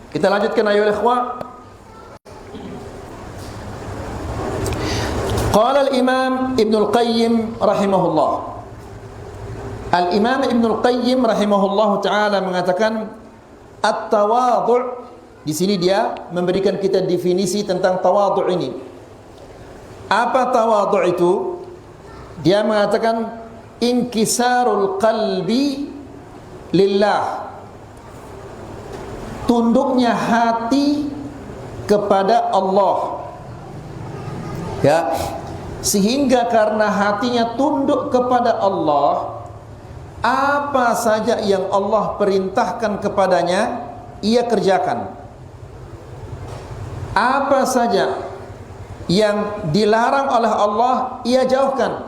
Kita lanjutkan ayo ikhwah. Qala al-Imam Ibn al-Qayyim rahimahullah. Al-Imam Ibn al-Qayyim rahimahullah taala mengatakan at-tawadhu'. Di sini dia memberikan kita definisi tentang tawadhu' ini. Apa tawadhu' itu? Dia mengatakan inkisarul qalbi lillah. Tunduknya hati kepada Allah. Ya. Sehingga karena hatinya tunduk kepada Allah, apa saja yang Allah perintahkan kepadanya, ia kerjakan. Apa saja yang dilarang oleh Allah, ia jauhkan.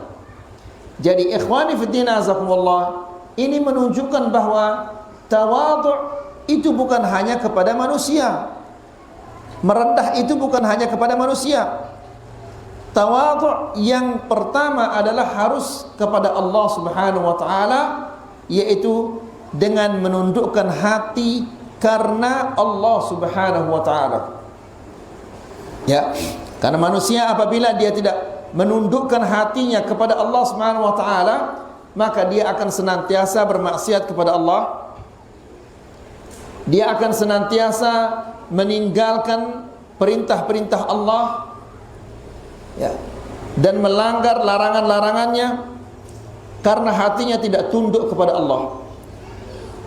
Jadi ikhwani fiddin azakumullah, ini menunjukkan bahwa tawadhu' itu bukan hanya kepada manusia. Merendah itu bukan hanya kepada manusia. Tawadhu' yang pertama adalah harus kepada Allah Subhanahu wa taala, yaitu dengan menundukkan hati karena Allah Subhanahu wa taala. Ya, karena manusia apabila dia tidak menundukkan hatinya kepada Allah Subhanahu wa taala, maka dia akan senantiasa bermaksiat kepada Allah. Dia akan senantiasa meninggalkan perintah-perintah Allah, ya, dan melanggar larangan-larangannya karena hatinya tidak tunduk kepada Allah.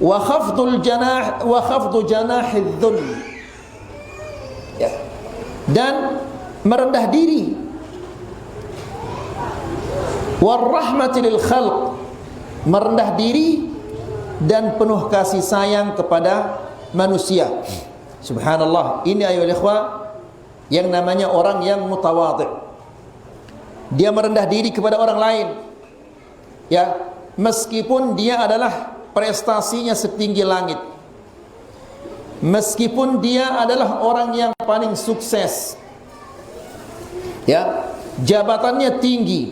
Wa khafdul janah wa khafdu janahidz dzul, ya, dan merendah diri. Warahmati lil khalq, merendah diri dan penuh kasih sayang kepada manusia. Subhanallah, ini ayo ikhwah yang namanya orang yang mutawadhi'. Dia merendah diri kepada orang lain, ya, meskipun dia adalah prestasinya setinggi langit, meskipun dia adalah orang yang paling sukses, ya, jabatannya tinggi,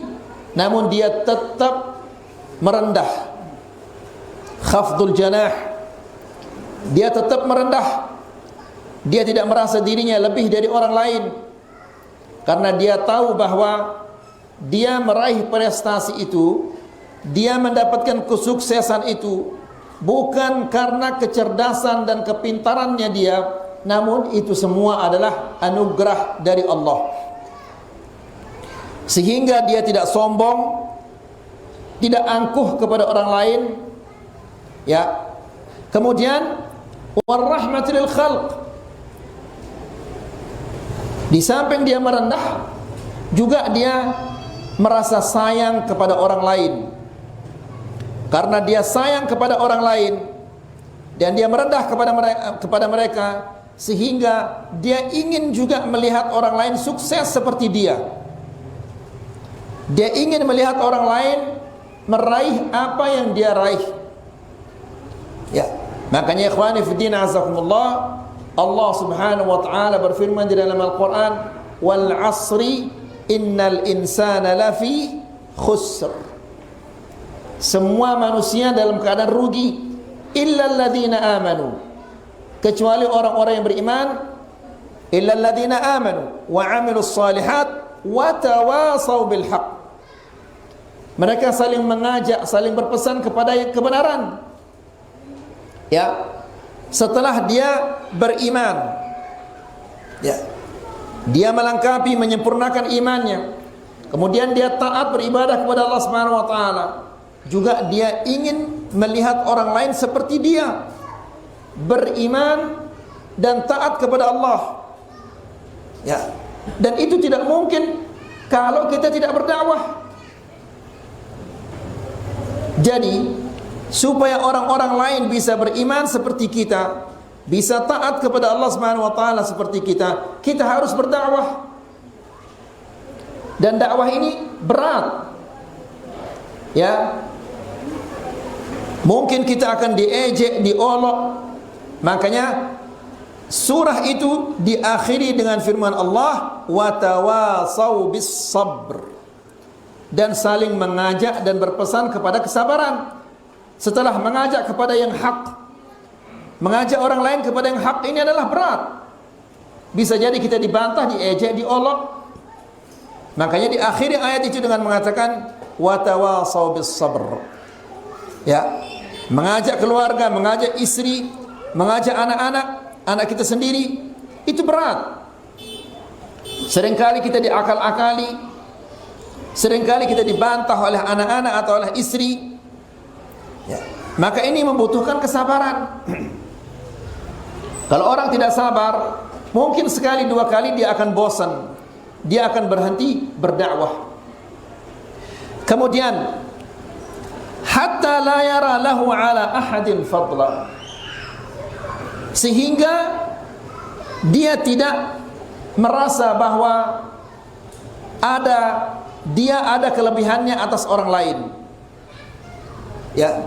namun dia tetap merendah. Khafdul janah, dia tetap merendah. Dia tidak merasa dirinya lebih dari orang lain, karena dia tahu bahwa dia meraih prestasi itu, dia mendapatkan kesuksesan itu bukan karena kecerdasan dan kepintarannya dia, namun itu semua adalah anugerah dari Allah. Sehingga dia tidak sombong, tidak angkuh kepada orang lain, ya. Kemudian warahmatil khalq, di samping dia merendah, juga dia merasa sayang kepada orang lain. Karena dia sayang kepada orang lain dan dia merendah kepada mereka, sehingga dia ingin juga melihat orang lain sukses seperti dia. Dia ingin melihat orang lain meraih apa yang dia raih. Ya, makanya ikhwani fiddin azakumullah, Allah Subhanahu wa taala berfirman di dalam Al-Qur'an, "Wal 'asri innal insana lafi khusr." Semua manusia dalam keadaan rugi, illal ladzina amanu, kecuali orang-orang yang beriman, illal ladzina amanu wa 'amilus shalihat wa tawasau bil haqq. Mereka saling mengajak, saling berpesan kepada kebenaran. Ya, setelah dia beriman, ya, dia melengkapi, menyempurnakan imannya, kemudian dia taat beribadah kepada Allah Subhanahu wa taala, juga dia ingin melihat orang lain seperti dia, beriman dan taat kepada Allah. Ya, dan itu tidak mungkin kalau kita tidak berdakwah. Jadi supaya orang-orang lain bisa beriman seperti kita, bisa taat kepada Allah Subhanahu wa taala seperti kita, kita harus berdakwah. Dan dakwah ini berat. Ya. Mungkin kita akan diejek, diolok. Makanya surah itu diakhiri dengan firman Allah, wa tawasau bis sabr, dan saling mengajak dan berpesan kepada kesabaran. Setelah mengajak kepada yang hak, mengajak orang lain kepada yang hak ini adalah berat. Bisa jadi kita dibantah, diejek, diolok. Makanya di akhir ayat itu dengan mengatakan watawasau bis sabr. Ya, mengajak keluarga, mengajak istri, mengajak anak-anak, anak kita sendiri, itu berat. Seringkali kita diakal-akali, seringkali kita dibantah oleh anak-anak atau oleh istri. Ya, maka ini membutuhkan kesabaran. Kalau orang tidak sabar, mungkin sekali dua kali dia akan bosan, dia akan berhenti berdakwah. Kemudian hatta la yara lahu ala ahadin fadla, sehingga dia tidak merasa bahwa dia ada kelebihannya atas orang lain. Ya,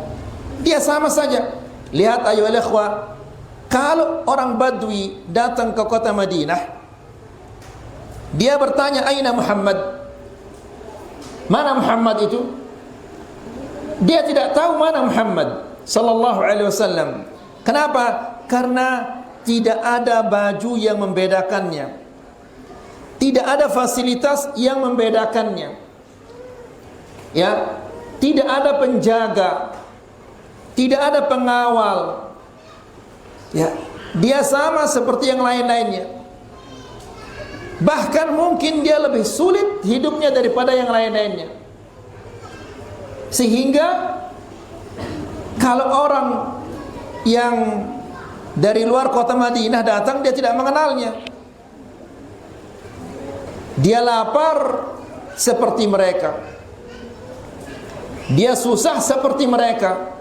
dia sama saja. Lihat ayolah ikhwah, kalau orang Badui datang ke kota Madinah, dia bertanya, "Aina Muhammad?" Mana Muhammad itu? Dia tidak tahu mana Muhammad sallallahu alaihi wasallam. Kenapa? Karena tidak ada baju yang membedakannya. Tidak ada fasilitas yang membedakannya. Ya, tidak ada penjaga, tidak ada pengawal. Ya, dia sama seperti yang lain-lainnya. Bahkan mungkin dia lebih sulit hidupnya daripada yang lain-lainnya. Sehingga kalau orang yang dari luar kota Madinah datang, dia tidak mengenalnya. Dia lapar seperti mereka, dia susah seperti mereka.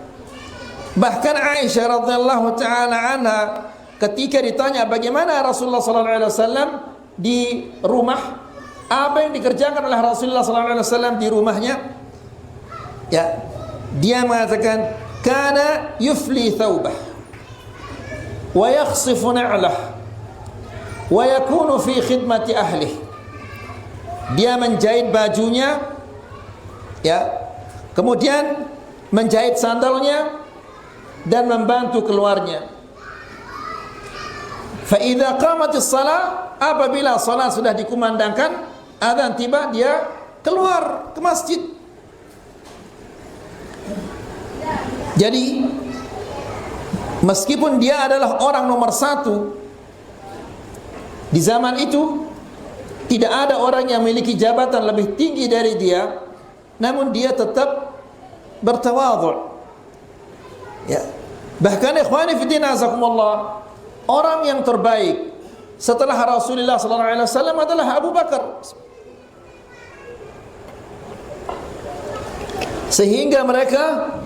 Bahkan Aisyah radhiyallahu taala anha ketika ditanya bagaimana Rasulullah sallallahu alaihi wasallam di rumah, apa yang dikerjakan oleh Rasulullah sallallahu alaihi wasallam di rumahnya, ya, dia mengatakan kana yufli thawbah wa yakhsifu na'lah wa yakunu fi khidmati ahlihi. Dia menjahit bajunya, ya, kemudian menjahit sandalnya dan membantu keluarnya. Fa idza qamatis shalah, apabila salat sudah dikumandangkan, adzan tiba, dia keluar ke masjid. Jadi meskipun dia adalah orang nomor satu di zaman itu, tidak ada orang yang memiliki jabatan lebih tinggi dari dia, namun dia tetap bertawadhu. Ya. Bahkan ikhwani fillah azakumullah, orang yang terbaik setelah Rasulullah sallallahu alaihi wasallam adalah Abu Bakar. Sehingga mereka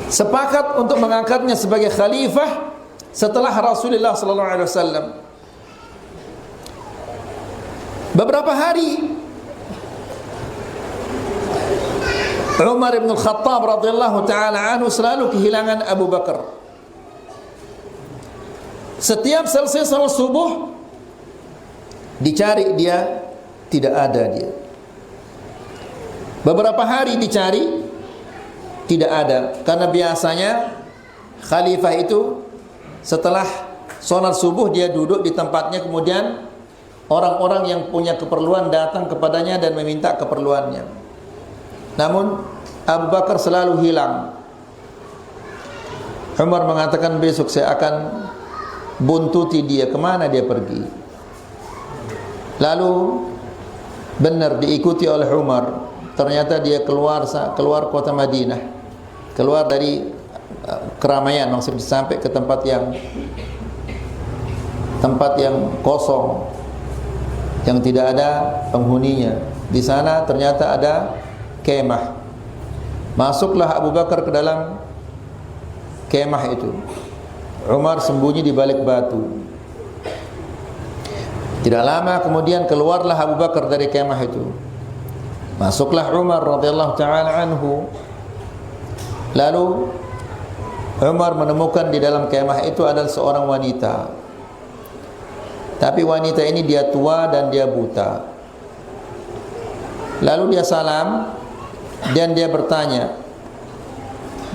sepakat untuk mengangkatnya sebagai khalifah setelah Rasulullah sallallahu alaihi wasallam. Beberapa hari Umar bin Khattab radhiyallahu taala anhu selalu kehilangan Abu Bakar. Setiap selesai salat subuh dicari dia, tidak ada dia. Beberapa hari dicari, tidak ada. Karena biasanya khalifah itu setelah salat subuh dia duduk di tempatnya, kemudian orang-orang yang punya keperluan datang kepadanya dan meminta keperluannya. Namun Abu Bakar selalu hilang. Umar mengatakan, besok saya akan buntuti dia, kemana dia pergi. Lalu benar diikuti oleh Umar. Ternyata dia keluar kota Madinah, keluar dari keramaian, maksudnya sampai ke tempat yang kosong, yang tidak ada penghuninya. Di sana ternyata ada kemah. Masuklah Abu Bakar ke dalam kemah itu. Umar sembunyi di balik batu. Tidak lama kemudian keluarlah Abu Bakar dari kemah itu. Masuklah Umar radhiyallahu taala anhu. Lalu Umar menemukan di dalam kemah itu adalah seorang wanita. Tapi wanita ini dia tua dan dia buta. Lalu dia salam dan dia bertanya,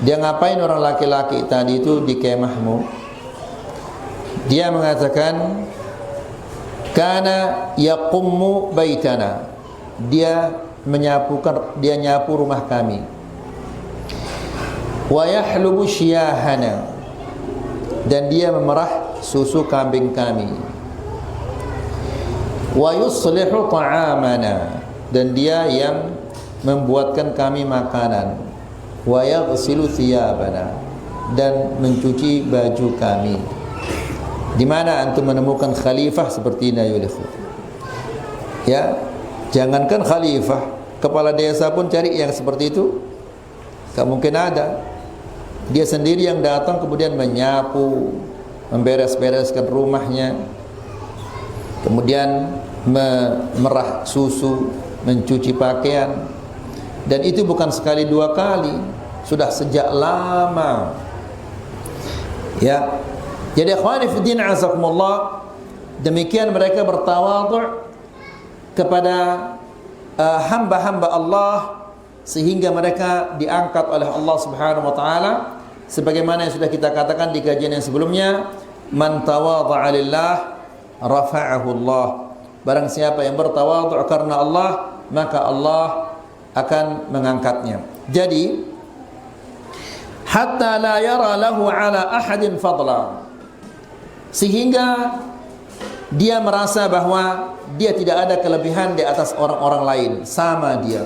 Dia ngapain orang laki-laki tadi itu di kemahmu? Dia mengatakan, kana yaqummu baitana. Dia nyapu rumah kami. Wa yahlubu syiyahana. Dan dia memerah susu kambing kami. Wa yuslihu ta'amana. Dan dia yang membuatkan kami makanan. Wa yaghsilu thiyabana. Dan mencuci baju kami. Di mana antum menemukan khalifah seperti ini ya ikhwan? Ya, jangankan khalifah, kepala desa pun cari yang seperti itu. Tak mungkin ada. Dia sendiri yang datang kemudian menyapu, memberes-bereskan rumahnya, kemudian memerah susu, mencuci pakaian. Dan itu bukan sekali dua kali, sudah sejak lama. Ya. Jadi ikhwani fiddin azakumullah, demikian mereka bertawadhu' kepada hamba-hamba Allah sehingga mereka diangkat oleh Allah Subhanahu wa taala sebagaimana yang sudah kita katakan di kajian yang sebelumnya, man tawadha'a lillah rafa'ahu Allah. Barang siapa yang bertawadhu' karena Allah, maka Allah akan mengangkatnya. Jadi hatta la yara lahu ala ahadin fadla, sehingga dia merasa bahwa dia tidak ada kelebihan di atas orang-orang lain, sama dia.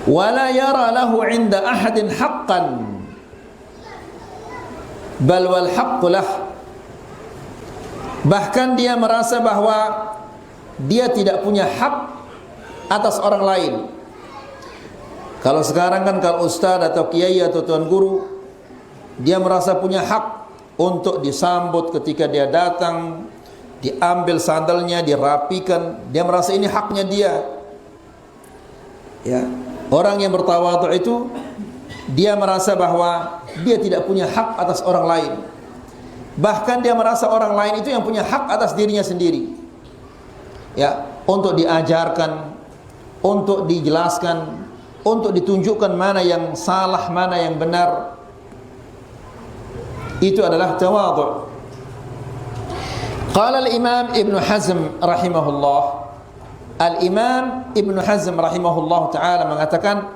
Wala yara lahu 'inda ahadin haqqan bal wal haqqu lah. Bahkan dia merasa bahwa dia tidak punya hak atas orang lain. Kalau sekarang kan kalau ustaz atau kiai atau tuan guru, dia merasa punya hak untuk disambut ketika dia datang, diambil sandalnya, dirapikan. Dia merasa ini haknya dia. Ya, orang yang bertawadhu itu dia merasa bahwa dia tidak punya hak atas orang lain. Bahkan dia merasa orang lain itu yang punya hak atas dirinya sendiri. Ya, untuk diajarkan, untuk dijelaskan, untuk ditunjukkan mana yang salah, mana yang benar. Itu adalah tawadhu'. Qala al-Imam Ibn Hazm rahimahullah. Al-Imam Ibn Hazm rahimahullah ta'ala mengatakan,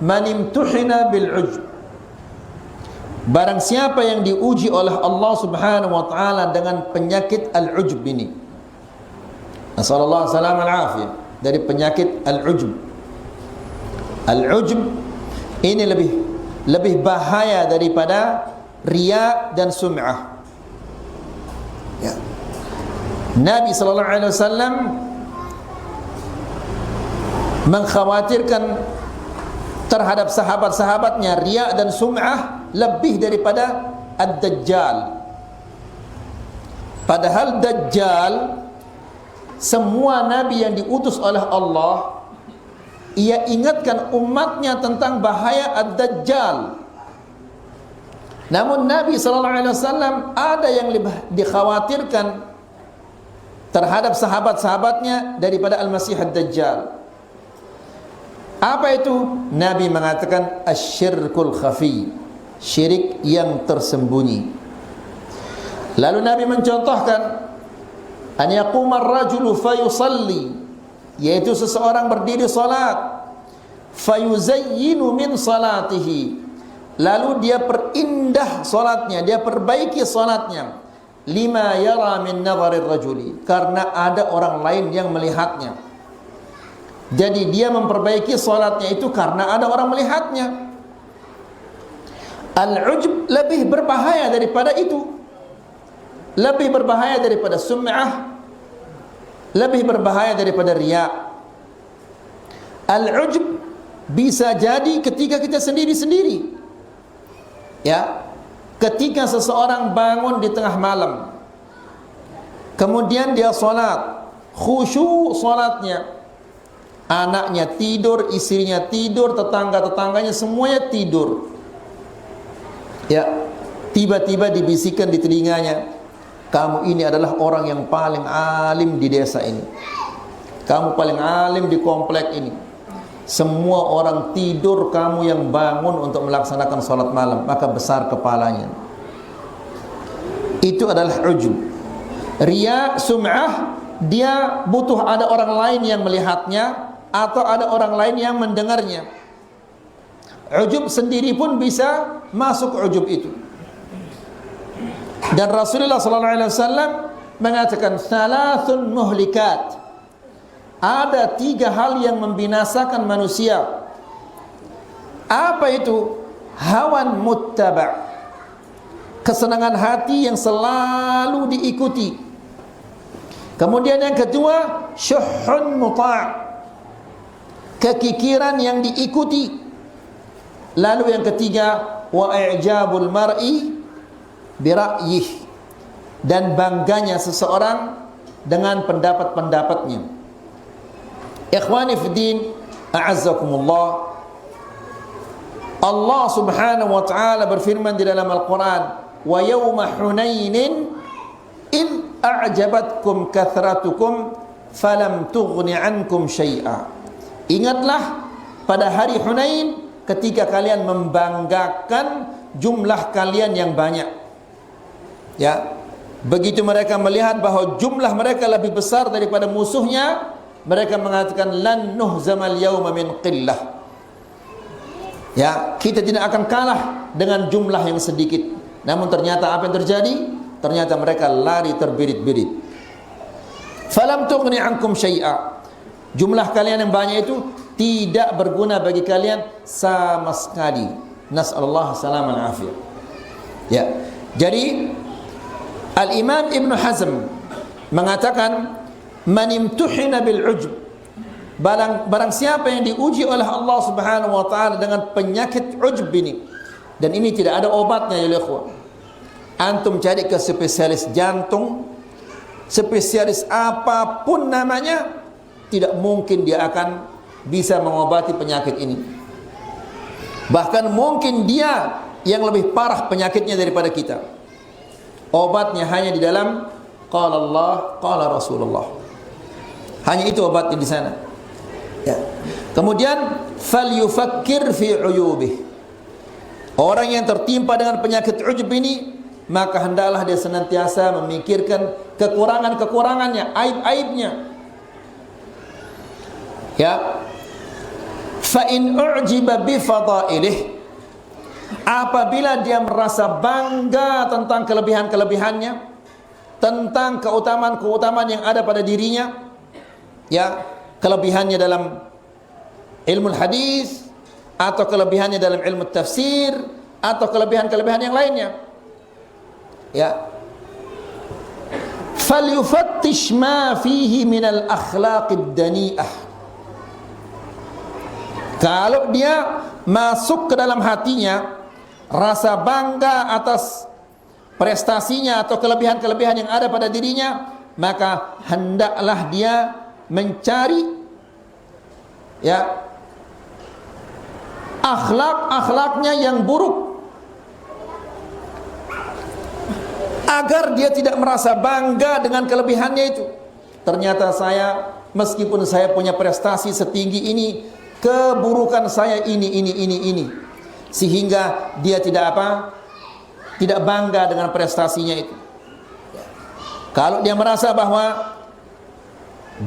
man imtuhina bil ujb. Barang siapa yang diuji oleh Allah Subhanahu wa ta'ala dengan penyakit al-ujb ini. Nasallallahu alaihi wasallam dari penyakit al-ujb. Al-ujb ini lebih bahaya daripada riya dan sum'ah. Ya. Nabi sallallahu alaihi wasallam mengkhawatirkan terhadap sahabat-sahabatnya riya dan sum'ah lebih daripada ad-dajjal. Padahal dajjal, semua nabi yang diutus oleh Allah, ia ingatkan umatnya tentang bahaya ad-dajjal. Namun Nabi SAW ada yang lebih dikhawatirkan terhadap sahabat-sahabatnya daripada Al-Masih Ad-Dajjal. Apa itu? Nabi mengatakan asyirkul khafi, syirik yang tersembunyi. Lalu Nabi mencontohkan an yaquma ar-rajulu fayusalli, yaitu seseorang berdiri salat, fayuzayyinu min salatihi, lalu dia perindah salatnya, dia perbaiki salatnya, lima yara min nadharir rajuli, karena ada orang lain yang melihatnya. Jadi dia memperbaiki salatnya itu karena ada orang melihatnya. Al-ujb lebih berbahaya daripada itu, lebih berbahaya daripada sum'ah, lebih berbahaya daripada riya. Al-ujb bisa jadi ketika kita sendiri-sendiri. Ya, ketika seseorang bangun di tengah malam, kemudian dia salat, khusyuk salatnya, anaknya tidur, istrinya tidur, tetangga-tetangganya semuanya tidur. Ya, tiba-tiba dibisikkan di telinganya, kamu ini adalah orang yang paling alim di desa ini, kamu paling alim di komplek ini. semua orang tidur, kamu yang bangun untuk melaksanakan sholat malam, maka besar kepalanya. Itu adalah ujub. Riya, sum'ah, dia butuh ada orang lain yang melihatnya atau ada orang lain yang mendengarnya. Ujub sendiri pun bisa masuk ujub itu. Dan Rasulullah SAW mengatakan salasun muhlikat, ada 3 hal yang membinasakan manusia. Apa itu? Hawan muttaba', kesenangan hati yang selalu diikuti. Kemudian yang kedua, syuhun muta', kekikiran yang diikuti. Lalu yang ketiga, wa i'jabul mar'i bira'yih, dan bangganya seseorang dengan pendapat-pendapatnya. Ikhwani fiddin, a'azzakumullah, Allah subhanahu wa ta'ala berfirman di dalam Al-Quran, wa yawma hunainin id a'jabatkum kathratukum falam tughni ankum syai'a. Ingatlah pada hari Hunain ketika kalian membanggakan jumlah kalian yang banyak. Ya, begitu mereka melihat bahwa jumlah mereka lebih besar daripada musuhnya, mereka mengatakan lan nuhzamal yawma min qillah. Ya, kita tidak akan kalah dengan jumlah yang sedikit. Namun ternyata apa yang terjadi? Ternyata mereka lari terbirit-birit. Falam tughni ankum syai'a. Jumlah kalian yang banyak itu tidak berguna bagi kalian sama sekali. Nas'alullah salam al-afiyah. Ya. Jadi Al-Imam Ibn Hazm mengatakan man imtuhina bil ujub, barang siapa yang diuji oleh Allah Subhanahu wa taala dengan penyakit ujub ini, dan ini tidak ada obatnya ya ikhwan. Antum cari ke spesialis jantung, spesialis apapun namanya, tidak mungkin dia akan bisa mengobati penyakit ini. Bahkan mungkin dia yang lebih parah penyakitnya daripada kita. Obatnya hanya di dalam qala Allah, qala Rasulullah. Hanya itu obatnya di sana. Ya. Kemudian falyufakkir fi uyubih. Orang yang tertimpa dengan penyakit ujub ini, maka hendaklah dia senantiasa memikirkan kekurangan-kekurangannya, aib-aibnya. Ya. Fa in u'jiba bi fadailih, apabila dia merasa bangga tentang kelebihan-kelebihannya, tentang keutamaan-keutamaan yang ada pada dirinya, ya, kelebihannya dalam ilmu hadis, atau kelebihannya dalam ilmu tafsir, atau kelebihan-kelebihan yang lainnya, ya, falyufattish ma fihi minal akhlaqid dani'ah. Kalau dia masuk ke dalam hatinya rasa bangga atas prestasinya atau kelebihan-kelebihan yang ada pada dirinya, maka hendaklah dia mencari, ya, akhlak-akhlaknya yang buruk, agar dia tidak merasa bangga dengan kelebihannya itu. Ternyata saya, meskipun saya punya prestasi setinggi ini, keburukan saya ini, sehingga dia tidak bangga dengan prestasinya itu. Kalau dia merasa bahwa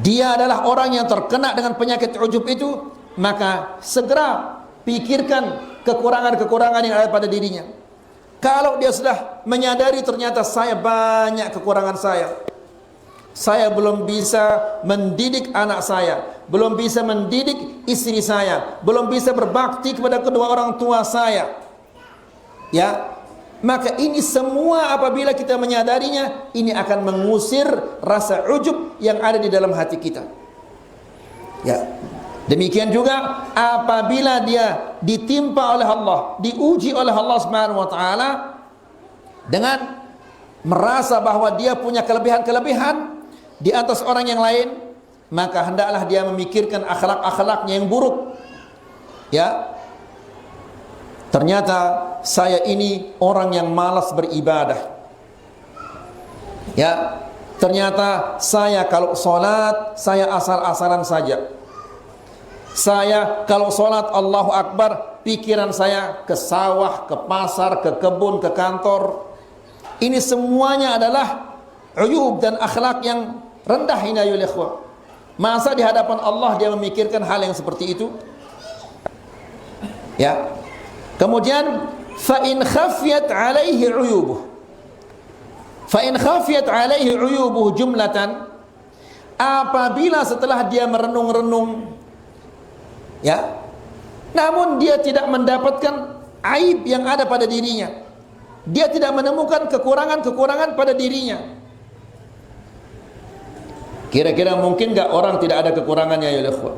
dia adalah orang yang terkena dengan penyakit ujub itu, maka segera pikirkan kekurangan-kekurangan yang ada pada dirinya. Kalau dia sudah menyadari ternyata saya banyak kekurangan saya belum bisa mendidik anak saya, belum bisa mendidik istri saya, belum bisa berbakti kepada kedua orang tua saya, ya, maka ini semua apabila kita menyadarinya, ini akan mengusir rasa ujub yang ada di dalam hati kita. Ya, demikian juga apabila dia ditimpa oleh Allah, diuji oleh Allah Subhanahu wa taala dengan merasa bahwa dia punya kelebihan-kelebihan di atas orang yang lain, maka hendaklah dia memikirkan akhlak-akhlaknya yang buruk. Ya, ternyata saya ini orang yang malas beribadah. Ya, ternyata saya kalau sholat saya asal-asalan saja. Saya kalau sholat Allahu Akbar, pikiran saya ke sawah, ke pasar, ke kebun, ke kantor. Ini semuanya adalah uyub dan akhlak yang rendah ini ayol ikhwah. Masa di hadapan Allah dia memikirkan hal yang seperti itu? Ya. Kemudian fa in khafiyat alaihi uyubuh. Fa in khafiyat alaihi uyubuh jumlatan, apabila setelah dia merenung-renung, ya, namun dia tidak mendapatkan aib yang ada pada dirinya, dia tidak menemukan kekurangan-kekurangan pada dirinya. Kira-kira mungkin gak orang tidak ada kekurangannya ya ikhwan?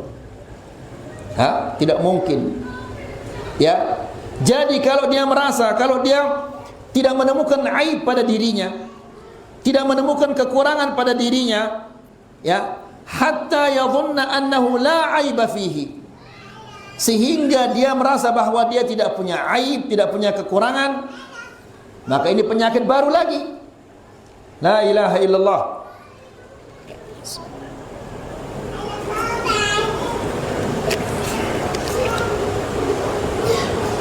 Tidak mungkin. Ya. Jadi kalau dia merasa, kalau dia tidak menemukan aib pada dirinya, tidak menemukan kekurangan pada dirinya, ya, hatta yadhunna annahu la aiba fihi, sehingga dia merasa bahwa dia tidak punya aib, tidak punya kekurangan, maka ini penyakit baru lagi. La ilaha illallah.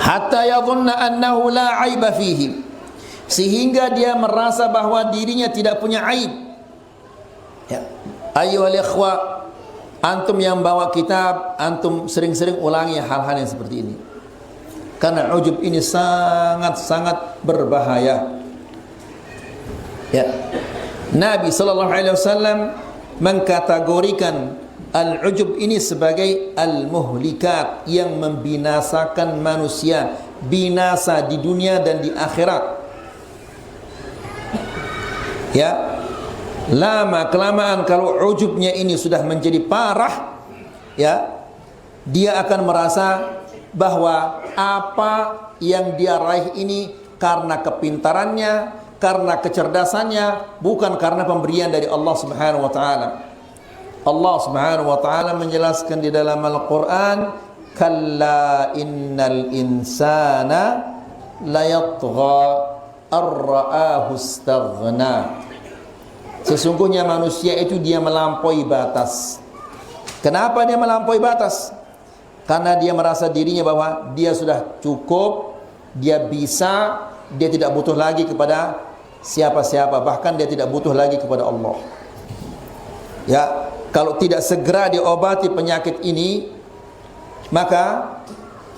Hatta yadhunna annahu la aiba fihi, sehingga dia merasa bahwa dirinya tidak punya aib. Ya. Ayyuhal ikhwa, antum yang bawa kitab, antum sering-sering ulangi hal-hal yang seperti ini. Karena ujub ini sangat-sangat berbahaya. Ya. Nabi sallallahu alaihi wasallam mengkategorikan al-ujub ini sebagai al-muhlikat, yang membinasakan manusia, binasa di dunia dan di akhirat. Ya. Lama kelamaan kalau ujubnya ini sudah menjadi parah, ya, dia akan merasa bahwa apa yang dia raih ini karena kepintarannya, karena kecerdasannya, bukan karena pemberian dari Allah Subhanahu wa taala. Allah Subhanahu wa taala menjelaskan di dalam Al-Qur'an, kalla innal insana layatgha ar-ra'ahu istaghna. Sesungguhnya manusia itu dia melampaui batas. Kenapa dia melampaui batas? Karena dia merasa dirinya bahwa dia sudah cukup, dia bisa, dia tidak butuh lagi kepada siapa-siapa, bahkan dia tidak butuh lagi kepada Allah. Ya, kalau tidak segera diobati penyakit ini, maka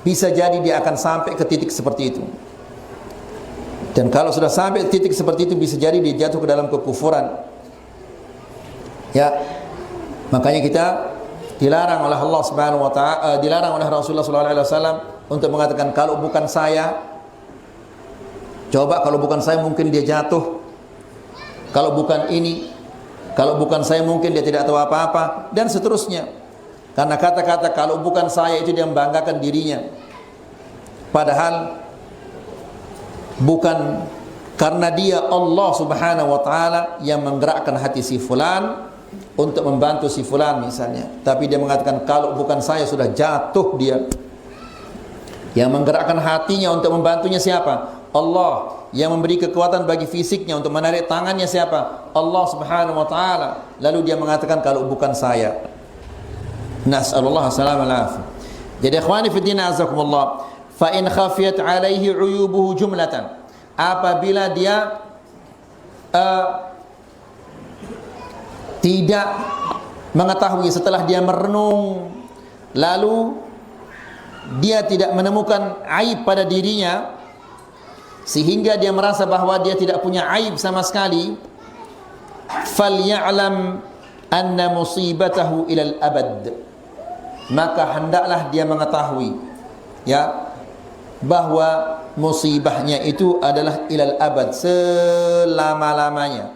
bisa jadi dia akan sampai ke titik seperti itu. Dan kalau sudah sampai titik seperti itu, bisa jadi dia jatuh ke dalam kekufuran. Ya, makanya kita dilarang oleh Allah Subhanahu wa taala, dilarang oleh Rasulullah sallallahu alaihi wasallam untuk mengatakan kalau bukan saya. Coba kalau bukan saya mungkin dia jatuh. Kalau bukan ini, kalau bukan saya mungkin dia tidak tahu apa-apa, dan seterusnya. Karena kata-kata kalau bukan saya itu dia membanggakan dirinya. Padahal bukan karena dia, Allah Subhanahu wa taala yang menggerakkan hati si fulan untuk membantu si fulan misalnya. Tapi dia mengatakan kalau bukan saya sudah jatuh dia. Yang menggerakkan hatinya untuk membantunya siapa? Allah. Yang memberi kekuatan bagi fisiknya untuk menarik tangannya siapa? Allah Subhanahu wa taala. Lalu dia mengatakan kalau bukan saya. Nas'alullah salam alaihi. Jadi ikhwani fi din azakumullah, fa in khafiyat alaihi uyubuhu jumlatan, apabila dia tidak mengetahui setelah dia merenung, lalu dia tidak menemukan aib pada dirinya, sehingga dia merasa bahwa dia tidak punya aib sama sekali, falya'lam anna musibatahu ilal abad, maka hendaklah dia mengetahui, ya, bahwa musibahnya itu adalah ilal abad, selama-lamanya.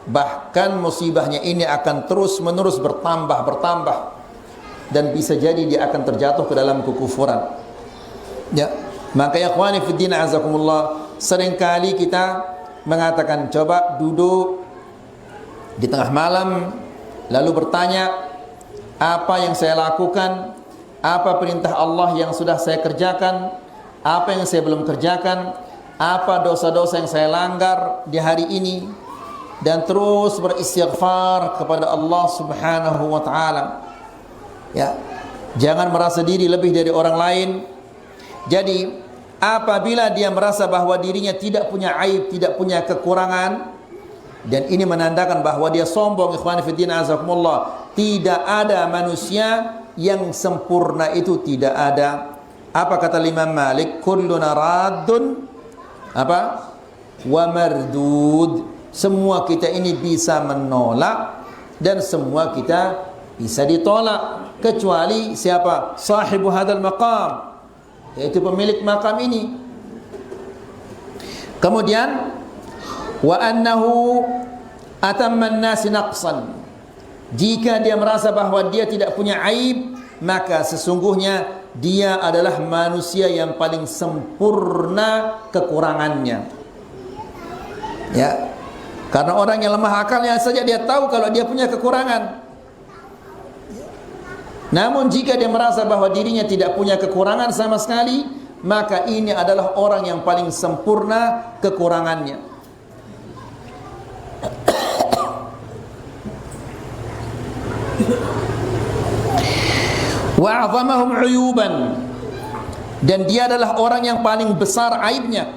Bahkan musibahnya ini akan terus menerus bertambah dan bisa jadi dia akan terjatuh ke dalam kekufuran. Ya, maka ya ikhwani fi din azakumullah, seringkali kita mengatakan coba duduk di tengah malam lalu bertanya, apa yang saya lakukan, apa perintah Allah yang sudah saya kerjakan, apa yang saya belum kerjakan, apa dosa-dosa yang saya langgar di hari ini, dan terus beristighfar kepada Allah Subhanahu wa taala. Ya. Jangan merasa diri lebih dari orang lain. Jadi apabila dia merasa bahwa dirinya tidak punya aib, tidak punya kekurangan, dan ini menandakan bahwa dia sombong, ikhwan fillah azakumullah. Tidak ada manusia yang sempurna, itu tidak ada. Apa kata Imam Malik? Kulluna raddun apa? Wa mardud. Semua kita ini bisa menolak dan semua kita bisa ditolak, kecuali siapa? Sahibu hadal maqam, yaitu pemilik makam ini. Kemudian wa annahu atamman nasi naqsan. Jika dia merasa bahwa dia tidak punya aib, maka sesungguhnya dia adalah manusia yang paling sempurna kekurangannya. Ya, karena orang yang lemah akalnya saja dia tahu kalau dia punya kekurangan. Namun jika dia merasa bahwa dirinya tidak punya kekurangan sama sekali, maka ini adalah orang yang paling sempurna kekurangannya. Wa'azamahum uyuban, dan dia adalah orang yang paling besar aibnya.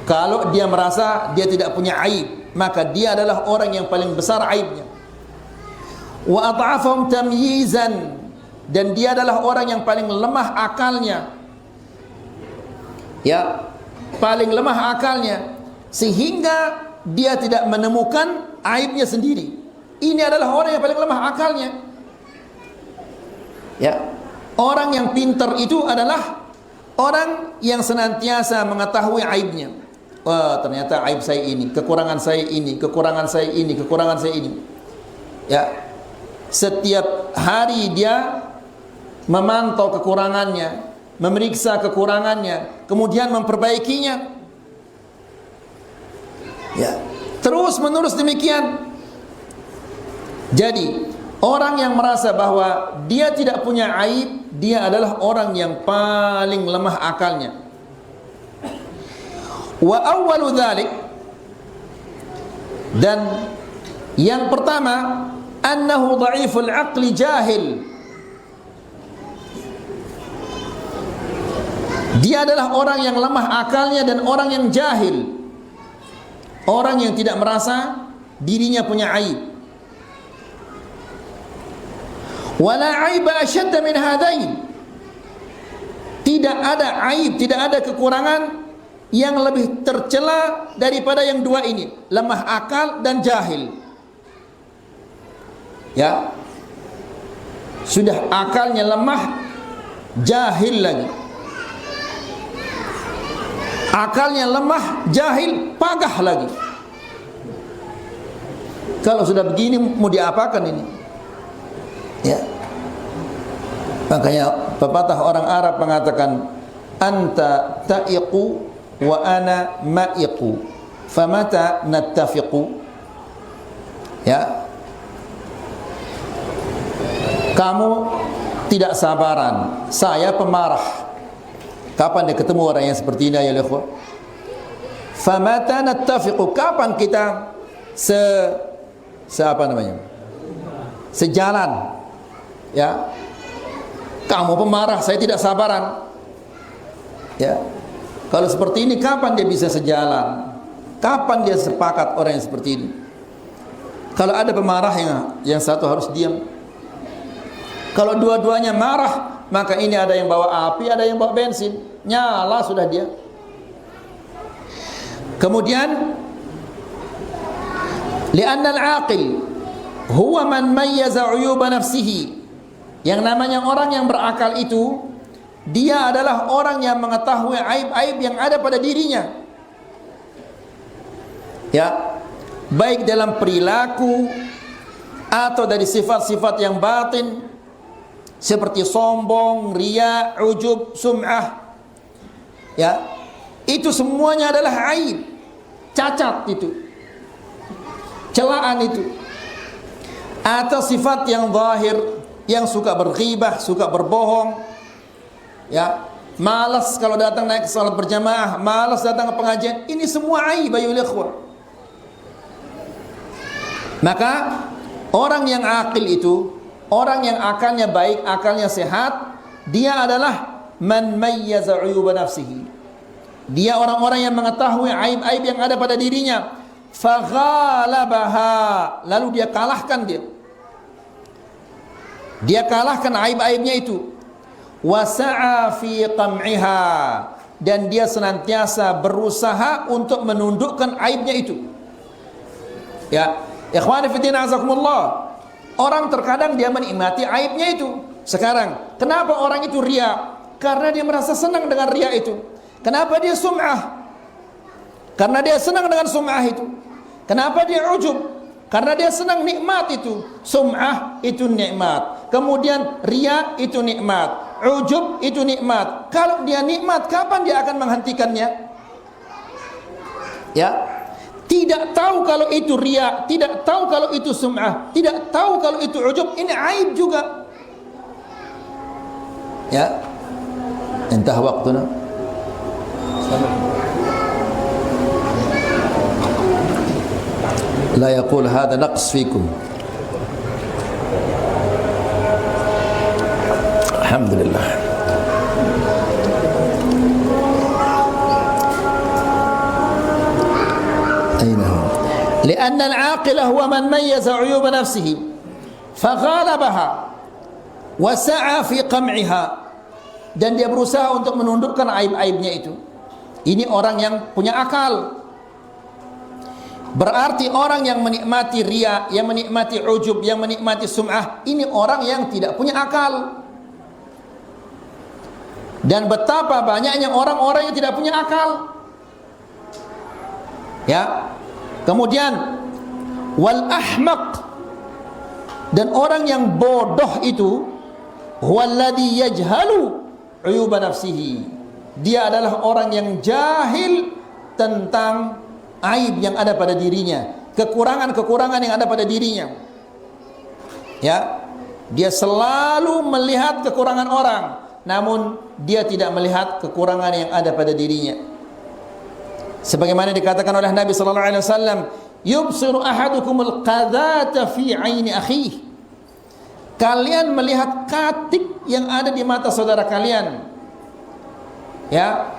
Kalau dia merasa dia tidak punya aib, maka dia adalah orang yang paling besar aibnya. Wa ad'afahum tamyizan, dan dia adalah orang yang paling lemah akalnya. Ya, paling lemah akalnya, sehingga dia tidak menemukan aibnya sendiri. Ini adalah orang yang paling lemah akalnya. Ya, orang yang pintar itu adalah orang yang senantiasa mengetahui aibnya. Wah, ternyata aib saya ini, kekurangan saya ini, kekurangan saya ini, kekurangan saya ini. Ya, setiap hari dia memantau kekurangannya, memeriksa kekurangannya, kemudian memperbaikinya. Ya, terus menerus demikian. Jadi orang yang merasa bahwa dia tidak punya aib, dia adalah orang yang paling lemah akalnya. Wa awwalu dzalik, dan yang pertama, annahu dha'iful aqli jahil. Dia adalah orang yang lemah akalnya dan orang yang jahil. Orang yang tidak merasa dirinya punya aib. Wala aiba ashadda min hadain. Tidak ada aib, tidak ada kekurangan yang lebih tercela daripada yang dua ini, lemah akal dan jahil. Ya, sudah akalnya lemah, jahil lagi. Akalnya lemah, jahil, pagah lagi. Kalau sudah begini mau diapakan ini? Ya, makanya pepatah orang Arab mengatakan, anta ta'iqu wa ana ma'iqu, famata nattafiqu. Ya, kamu tidak sabaran, saya pemarah. Kapan dia ketemu orang yang seperti ini, ya ikhwah? Famata nattafiqu, kapan kita apa namanya? Sejalan. Ya, kamu pemarah, saya tidak sabaran. Ya, kalau seperti ini kapan dia bisa sejalan? Kapan dia sepakat orang yang seperti ini? Kalau ada pemarah yang satu harus diam. Kalau dua-duanya marah, maka ini ada yang bawa api, ada yang bawa bensin, nyala sudah dia. Kemudian, li'anna al-aqil huwa man mayyaza uyuba nafsihi. Yang namanya orang yang berakal itu, dia adalah orang yang mengetahui aib-aib yang ada pada dirinya. Ya, baik dalam perilaku atau dari sifat-sifat yang batin seperti sombong, riya, ujub, sum'ah. Ya, itu semuanya adalah aib, cacat itu, celaan itu. Atau sifat yang zahir, yang suka berghibah, suka berbohong, ya, malas kalau datang naik salat berjamaah, malas datang ke pengajian. Ini semua aib ayuhal ikhwah. Maka orang yang akil itu, orang yang akalnya baik, akalnya sehat, dia adalah man mayyaza uyuba nafsihi. Dia orang-orang yang mengetahui aib-aib yang ada pada dirinya. Faghalabaha, lalu dia kalahkan dia. Dia kalahkan aib-aibnya itu. Wasa'a fi qam'iha, dan dia senantiasa berusaha untuk menundukkan aibnya itu. Ya, ikhwani fillah azakumullah. Orang terkadang dia menikmati aibnya itu. Sekarang, kenapa orang itu riya? Karena dia merasa senang dengan riya itu. Kenapa dia sum'ah? Karena dia senang dengan sum'ah itu. Kenapa dia ujub? Karena dia senang nikmat itu. Sum'ah itu nikmat. Kemudian riya itu nikmat. Ujub itu nikmat. Kalau dia nikmat, kapan dia akan menghentikannya? Ya. Tidak tahu kalau itu riya, tidak tahu kalau itu sum'ah, tidak tahu kalau itu ujub. Ini aib juga. Ya. Entah waktunya. La yaqul hadha naqs fikum. Alhamdulillah. أين هو؟ لأن العاقل هو من ميز عيوب نفسه فغالبها وسعى في قمعها, dan dia berusaha untuk menundukkan aib-aibnya itu. Ini orang yang punya akal. Berarti orang yang menikmati riya, yang menikmati ujub, yang menikmati sum'ah, ini orang yang tidak punya akal. Dan betapa banyaknya orang-orang yang tidak punya akal. Ya. Kemudian wal ahmaq, dan orang yang bodoh itu huwallazi yajhalu uyuba nafsihi. Dia adalah orang yang jahil tentang aib yang ada pada dirinya, kekurangan-kekurangan yang ada pada dirinya. Ya. Dia selalu melihat kekurangan orang, namun dia tidak melihat kekurangan yang ada pada dirinya. Sebagaimana dikatakan oleh Nabi sallallahu alaihi wasallam, yubsiru ahadukumul qadhata fi aini akhihi. Kalian melihat katik yang ada di mata saudara kalian. Ya.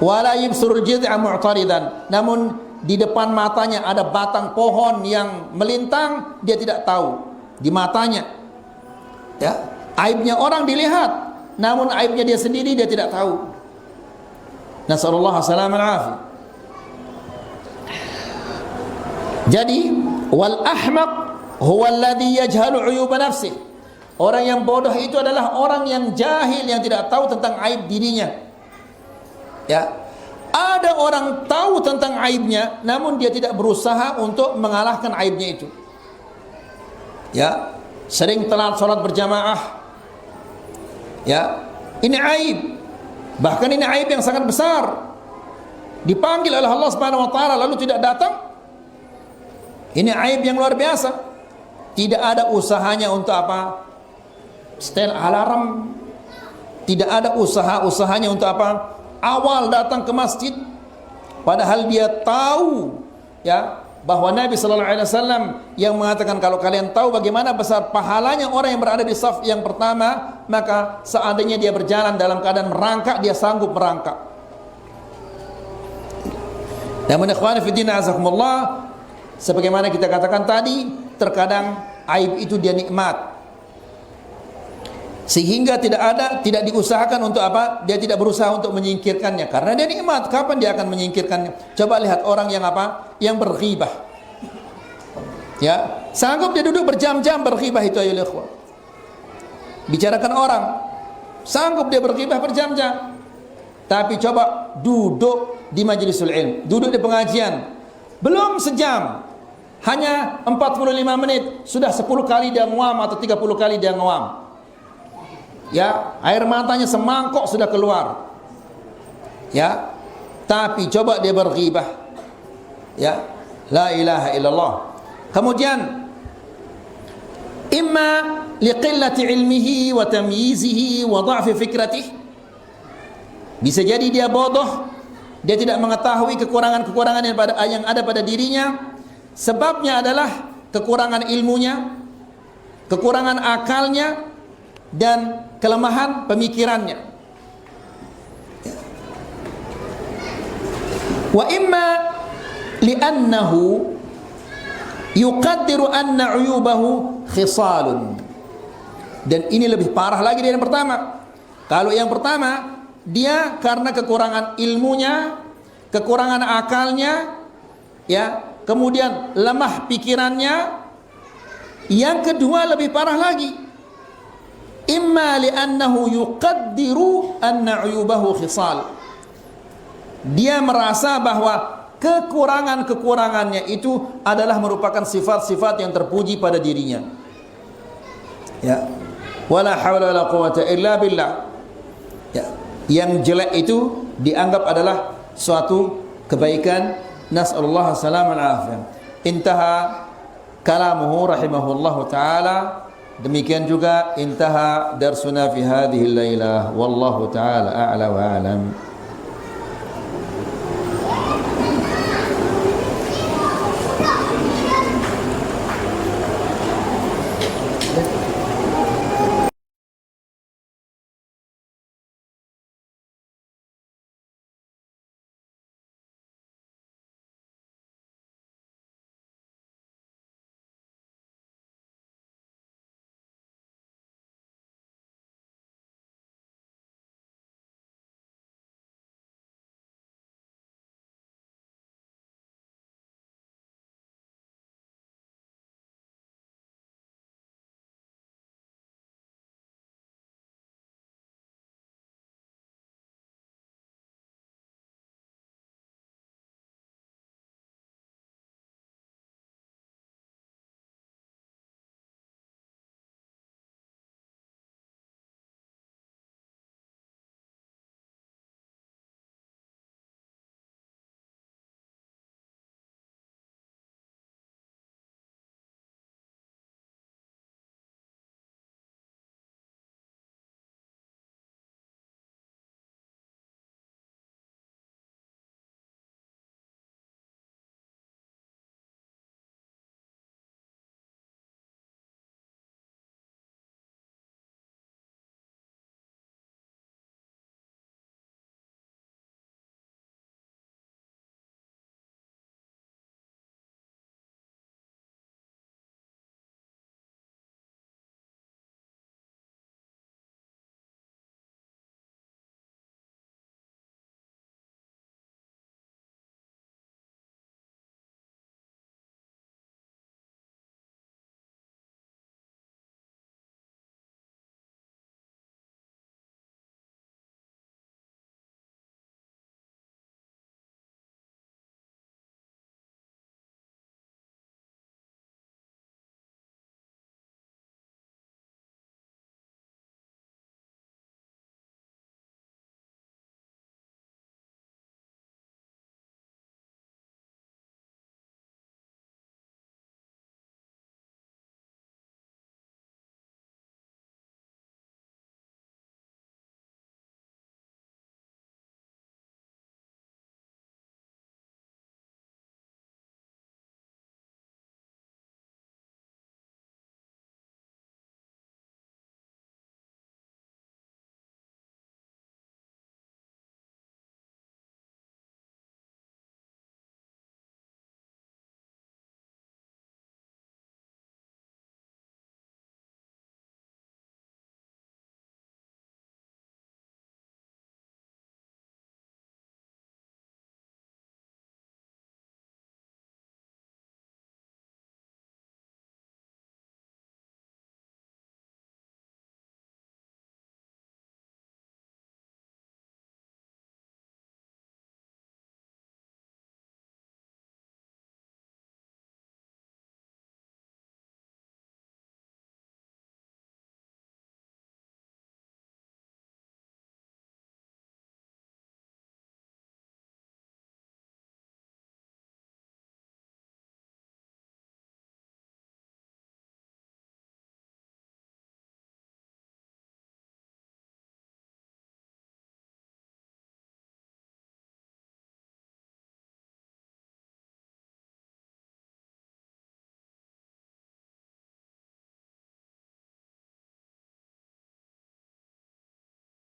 Wala yubsirul jid'a mu'taridan. Namun di depan matanya ada batang pohon yang melintang, dia tidak tahu di matanya. Ya. Aibnya orang dilihat, namun aibnya dia sendiri dia tidak tahu. Nasallallahu alaihi wasallam. Jadi wal ahmaq huwa alladhi yajhalu uyuba nafsihi. Orang yang bodoh itu adalah orang yang jahil, yang tidak tahu tentang aib dirinya. Ya. Ada orang tahu tentang aibnya, namun dia tidak berusaha untuk mengalahkan aibnya itu. Ya. Sering telat salat berjamaah. Ya. Ini aib. Bahkan ini aib yang sangat besar. Dipanggil oleh Allah Subhanahu wa taala lalu tidak datang. Ini aib yang luar biasa. Tidak ada usahanya untuk apa? Setel alarm. Tidak ada usahanya untuk apa? Awal datang ke masjid, padahal dia tahu ya bahwa Nabi sallallahu alaihi wasallam yang mengatakan kalau kalian tahu bagaimana besar pahalanya orang yang berada di saf yang pertama, maka seandainya dia berjalan dalam keadaan merangkak, dia sanggup merangkak. Namun ikhwan fillah azakumullah, sebagaimana kita katakan tadi, terkadang aib itu dia nikmat, sehingga tidak diusahakan untuk apa? Dia tidak berusaha untuk menyingkirkannya karena dia nikmat. Kapan dia akan menyingkirkannya? Coba lihat orang yang apa? Yang berghibah. Ya, sanggup dia duduk berjam-jam berghibah itu ayolah ikhwan. Bicarakan orang, sanggup dia berghibah berjam-jam. Tapi coba duduk di majlisul ilm, duduk di pengajian, belum sejam, hanya 45 menit sudah 10 kali dia nguam atau 30 kali dia nguam. Ya, air matanya semangkok sudah keluar. Ya, tapi coba dia berghibah. Ya, la ilaha illallah. Kemudian imma liqillati ilmihi wa tamyizihi wa dha'fi fikratihi. Bisa jadi dia bodoh, dia tidak mengetahui kekurangan-kekurangan yang ada pada dirinya. Sebabnya adalah kekurangan ilmunya, kekurangan akalnya dan kelemahan pemikirannya. Wa imma li'annahu yuqaddiru anna 'uyubahu khisalun. Dan ini lebih parah lagi dari yang pertama. Kalau yang pertama, dia karena kekurangan ilmunya, kekurangan akalnya, ya, kemudian lemah pikirannya. Yang kedua lebih parah lagi. Imma li'annahu yuqaddiru anna 'uyubahu khisal. Dia merasa bahwa kekurangan-kekurangannya itu adalah merupakan sifat-sifat yang terpuji pada dirinya. Ya. Wala haula wala quwata illa billah. Ya. Yang jelek itu dianggap adalah suatu kebaikan. Nas'alullah salamal afiyah. Intaha kalamuhu rahimahullahu taala. Demikian juga intaha darsuna fi hadhihi al-lailah wallahu taala a'la wa a'lam.